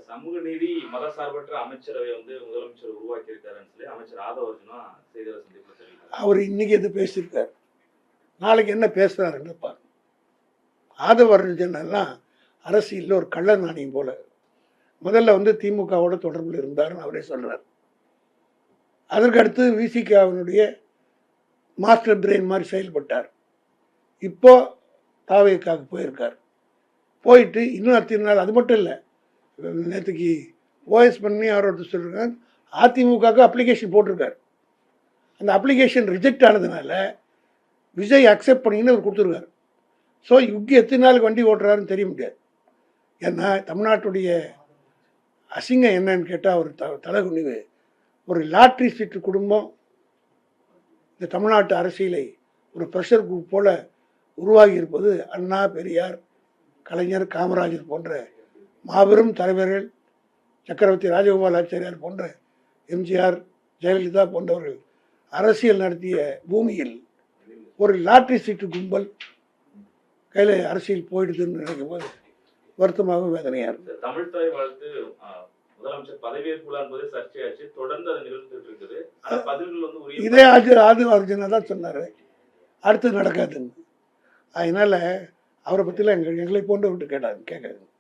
சமூக நீதி மதசார்பற்ற அமைச்சரவை வந்து முதலமைச்சர் உருவாக்கி இருக்காருன்னு சொல்லி அமைச்சர் ஆதவ அர்ஜுனா செய்தியாளர் சந்திப்புல தெரிவித்தார். அவர் இன்னைக்கு எது பேசியிருக்காரு, நாளைக்கு என்ன பேசுறாருன்னு பாருங்க. ஆதவ அர்ஜுன் எல்லாம் அரசியலில் ஒரு கள்ள நாணயம் போல. முதல்ல வந்து திமுகவோட தொடர்பில் இருந்தாருன்னு அவரே சொல்றார். அதற்கடுத்து விசிகாவினுடைய மாஸ்டர் பிரெயின் மாதிரி செயல்பட்டார். இப்போ தாவேக்காவுக்கு போயிருக்கார். போயிட்டு இன்னும் அத்தனை நாள், அது மட்டும் இல்லை, நேற்றுக்கு ஓஎஸ் பண்ணி அவரோட சொல்லியிருக்காங்க, அதிமுகவுக்கு அப்ளிகேஷன் போட்டிருக்காரு. அந்த அப்ளிகேஷன் ரிஜெக்ட் ஆனதுனால விஜய் அக்செப்ட் பண்ணின்னு அவர் கொடுத்துருக்காரு. ஸோ இவங்க எத்தனை நாளுக்கு வண்டி ஓட்டுறாருன்னு தெரிய முடியாது. ஏன்னா தமிழ்நாட்டுடைய அசிங்கம் என்னன்னு கேட்டால் ஒரு தலைகுனிவு. ஒரு லாட்ரி சீட்டு குடும்பம் இந்த தமிழ்நாட்டு அரசியலை ஒரு ப்ரெஷர் குரூப் போல உருவாகி இருப்பது அண்ணா, பெரியார், கலைஞர், காமராஜர் போன்ற மாபெரும் தலைவர்கள், சக்கரவர்த்தி ராஜகோபாலாச்சாரியார் போன்ற எம்ஜிஆர், ஜெயலலிதா போன்றவர்கள் அரசியல் நடத்திய பூமியில் ஒரு லாட்ரி சீட்டு கும்பல் கையில் அரசியல் போயிடுதுன்னு நினைக்கும் போது வருத்தமாகவும் வேதனையாக இருக்குது. தமிழ் தாய் வாழ்த்து முதலமைச்சர் பதவியேற்பு என்பது சர்ச்சையாச்சு, தொடர்ந்து அது நிகழ்ந்துட்டு இருக்குது. ஆனா பதில்கள் வந்து இதே ஆதவ அர்ஜுனா தான் சொன்னார் அடுத்து நடக்காதுன்னு. அதனால அவரை பற்றிலாம் எங்களை போன்றவர்கிட்ட கேட்காது.